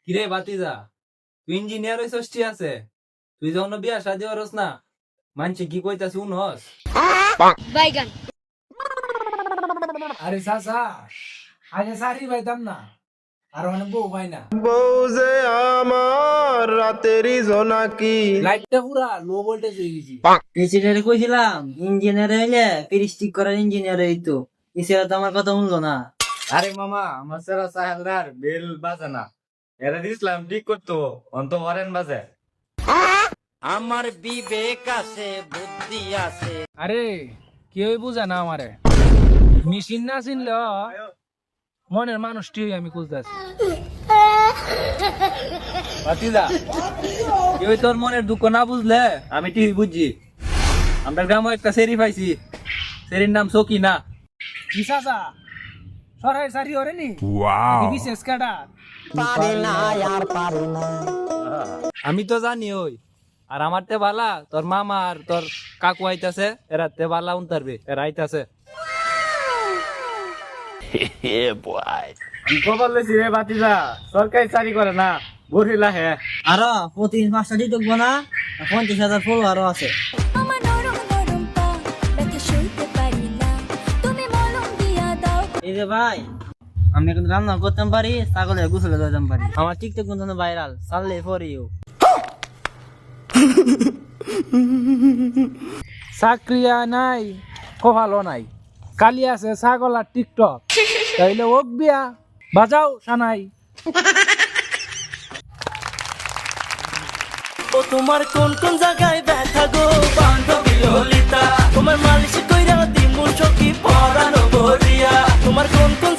কিরে বাতিজা, তুই ইঞ্জিনিয়ার হইছস ঠিক আছে, তুই যখন বিয়া শাদি হরস না, মানছে কি কইতাছে উনহস? বাইগান। আরে চাচা আগে সারি পাইতাম না, আর অনেক বউ পাই না। বউ যে আমার রাতেরই জোনাকি। লাইটটা পুরা লো ভোল্টেজ হয়ে গেছি। প্রেসিডেন্ট কইছিলাম ইঞ্জিনিয়ার হইলে পিরিস্টিক করার ইঞ্জিনিয়ার হইতো, এছাড়া তো আমার কথা শুনলো না। আরে মামা, আমার সেরা সাহেলদার বেল বাজে না, এরা দিছিলাম ঠিক করতো, অন্ত ওয়ারেন বাজে। আমার বিবেক আছে, বুদ্ধি আছে। আরে কেউই বুঝে না আমারে, মেশিন না চিনলে মনের মানুষটি আমি খুঁজতেছি। বাতিজা, কেউ তোর মনের দুঃখ না বুঝলে আমি ঠিক বুঝছি। আমরা গ্রামে একটা সেরি পাইছি, সেরির নাম সকিনা। কি চাচা সরাই সারি ওরে নি বিশেষ কাটা? আমি তো জানি ওই, আর আমার তে বালা তোর মামা আর তোর কাকু আইতাছে, এরা তে বালা উনতারবে, এরা আইতাছে। খবর লেছি রে বাতিজা, সরকারি চাকরি করে না, গরিলা হে। আরো প্রতি মাসটা ঢুকবো না, 50,000 ফলোয়ারও আছে। আমার নরম নরম পা ব্যথা সইতে পারি না, তুমি মলম দিয়া দাও। এই যে ভাই, আমি কিন্তু রান্না করতে পারি, ছাগলের গোসলে দিতে পারি। আমার টিকটক কিন্তু ভাইরাল, চাললে ফর ইউ। চাকরিয়া নাই, কপালও নাই, কালি আছে ছাগল আর টিকটক। তাইলে ওক বিয়া বাজাও সানাই। ও তোমার কোন কোন জায়গায় ব্যথা গো বান্ধবী ললিতা, তোমার মালিশ কইরা দিমু সখী পরানো ভরিয়া, তোমার কোন কোন